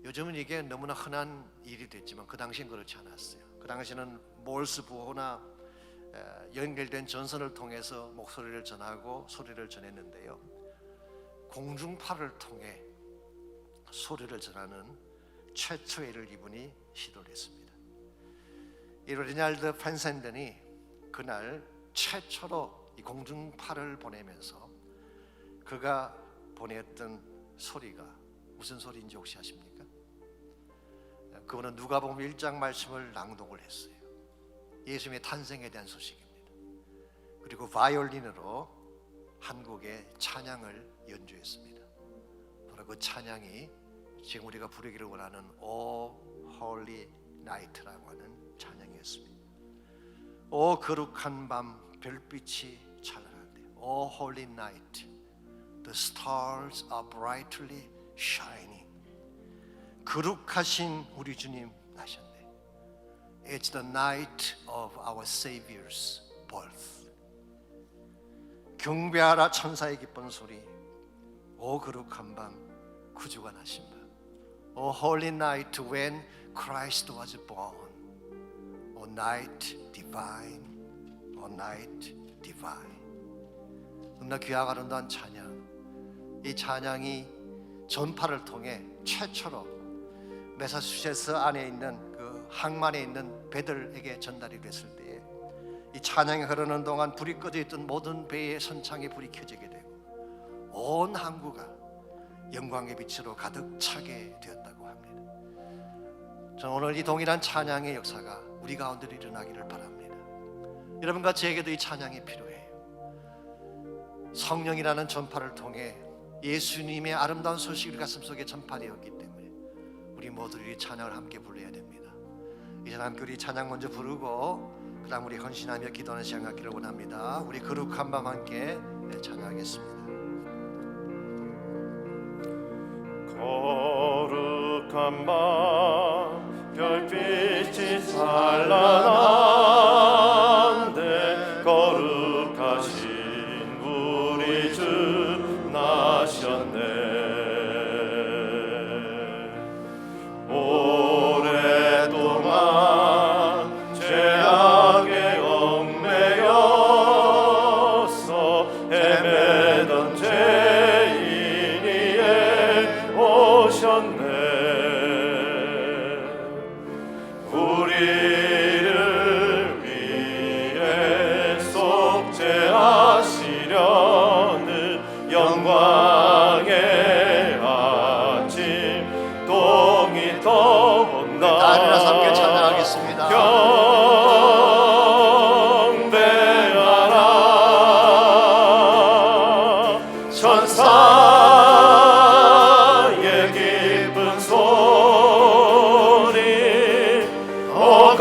요즘은 이게 너무나 흔한 일이 됐지만 그 당시엔 그렇지 않았어요. 그 당시에는 몰스 부호나 연결된 전선을 통해서 목소리를 전하고 소리를 전했는데요, 공중파를 통해 소리를 전하는 최초의 일을 이분이 시도를 했습니다. 이 레지날드 펜센덴이 그날 최초로 이 공중파를 보내면서 그가 보냈던 소리가 무슨 소리인지 혹시 아십니까? 그분은 누가복음 1장 말씀을 낭독을 했어요. 예수님의 탄생에 대한 소식입니다. 그리고 바이올린으로 한국의 찬양을 연주했습니다. 바로 그 찬양이 지금 우리가 부르기를 원하는 O Holy Night라고 하는 찬양이었습니다. 오 거룩한 밤 별빛이 찬란한데, O Holy Night, the stars are brightly shining. 거룩하신 우리 주님 나셨네. It's the night of our Savior's birth. 경배하라 천사의 기쁜 소리. 오 거룩한 밤 구주가 나신 밤. O holy night when Christ was born. O night divine. O night divine. 너무나 귀하고 아름다운 찬양. 이 찬양이 전파를 통해 최초로 매사추세츠 안에 있는 그 항만에 있는 배들에게 전달이 됐을 때에 이 찬양이 흐르는 동안 불이 꺼져 있던 모든 배의 선창에 불이 켜지게 되고 온 항구가 영광의 빛으로 가득 차게 되었다고 합니다. 저는 오늘 이 동일한 찬양의 역사가 우리 가운데 일어나기를 바랍니다. 여러분과 저에게도 이 찬양이 필요해요. 성령이라는 전파를 통해 예수님의 아름다운 소식을 가슴속에 전파되었기 때문에 우리 모두 이 찬양을 함께 불러야 됩니다. 이제 함께 우리 찬양 먼저 부르고 그 다음 우리 헌신하며 기도하는 시간 갖기를 원합니다. 우리 거룩한 밤 함께 찬양하겠습니다. 거룩한 밤 별빛이 찬란한데 거룩하신 우리 주 나셨네. 오랫동안 죄악에 얽매여서 헤매던 죄인이에 오셨네. 우리를 위해 속죄하시려는 영광의 아침 동이 떠온다. 다 일어나서 함께 찬양하겠습니다. 경배하라 천사의 기쁜 소리 오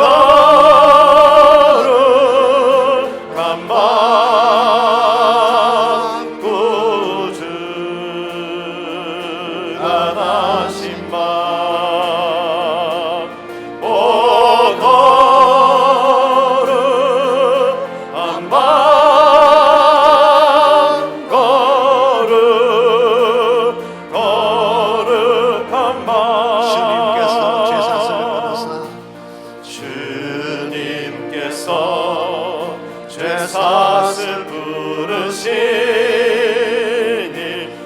거룩한 밤 구주가 나신 밤 오 거룩한 밤 거룩한 밤 주님께서 죄사슬을 받으사 주님께서 죄사슬 부르시니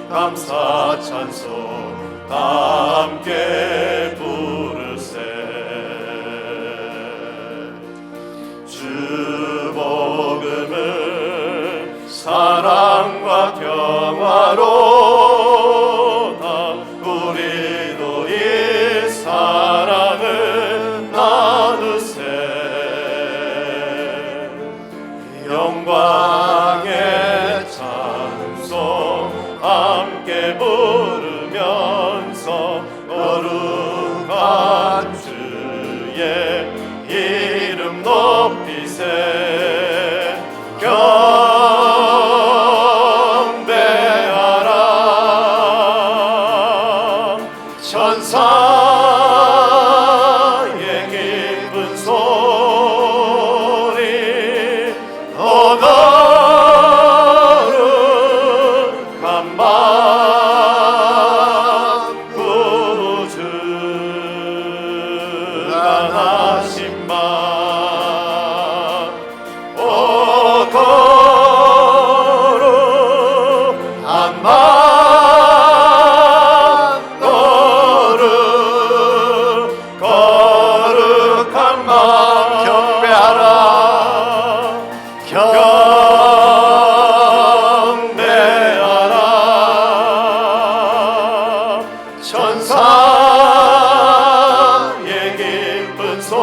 감사 찬송 다 함께 부르세. 주 복음은 사랑과 평화로다. 우리도 이 사랑을 나누세. 영광의 찬송 함께 부르면서 거룩한 주의 이름 높이세. 경배하라 천사의 기쁜 소리 오 거룩한 밤 구주가 나신 밤 오 거룩한 밤 거룩한 밤 경배하라 경배하라 천사의 기쁜 소리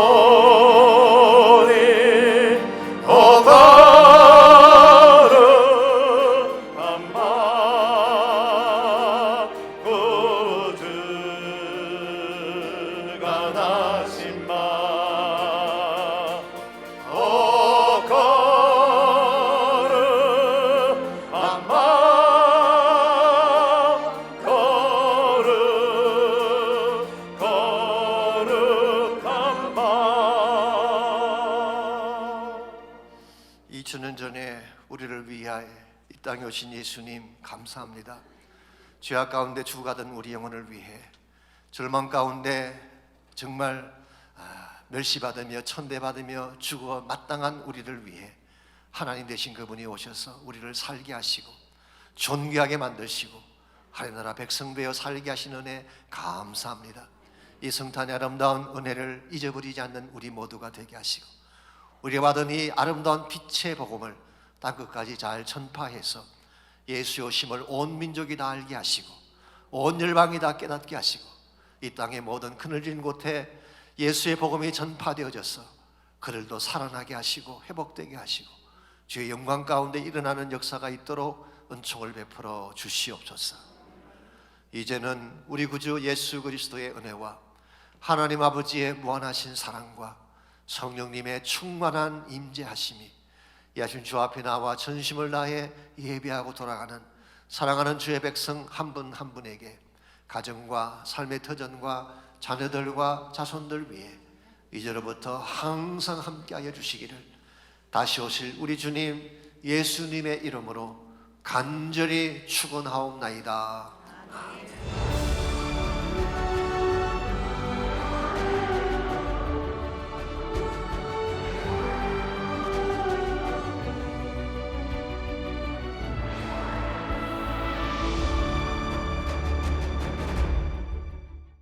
오 거룩한 밤 구주가 나신 밤 오 거룩한 밤 거룩한 밤 2000년 전에 우리를 위하여 이 땅에 오신 예수님 감사합니다. 죄악 가운데 죽어가던 우리 영혼을 위해 절망 가운데 정말 멸시받으며 천대받으며 죽어 마땅한 우리를 위해 하나님 되신 그분이 오셔서 우리를 살게 하시고 존귀하게 만드시고 하나님 나라 백성 되어 살게 하신 은혜 감사합니다. 이 성탄의 아름다운 은혜를 잊어버리지 않는 우리 모두가 되게 하시고 우리가 받은 이 아름다운 빛의 복음을 땅끝까지 잘 전파해서 예수의 오심을 온 민족이 다 알게 하시고 온 열방이 다 깨닫게 하시고 이 땅의 모든 그늘진 곳에 예수의 복음이 전파되어져서 그들도 살아나게 하시고 회복되게 하시고 주의 영광 가운데 일어나는 역사가 있도록 은총을 베풀어 주시옵소서. 이제는 우리 구주 예수 그리스도의 은혜와 하나님 아버지의 무한하신 사랑과 성령님의 충만한 임재하심이 이 아침 주 앞에 나와 전심을 다해 예배하고 돌아가는 사랑하는 주의 백성 한 분 한 분에게 가정과 삶의 터전과 자녀들과 자손들 위해 이제로부터 항상 함께하여 주시기를 다시 오실 우리 주님 예수님의 이름으로 간절히 축원하옵나이다. 아멘.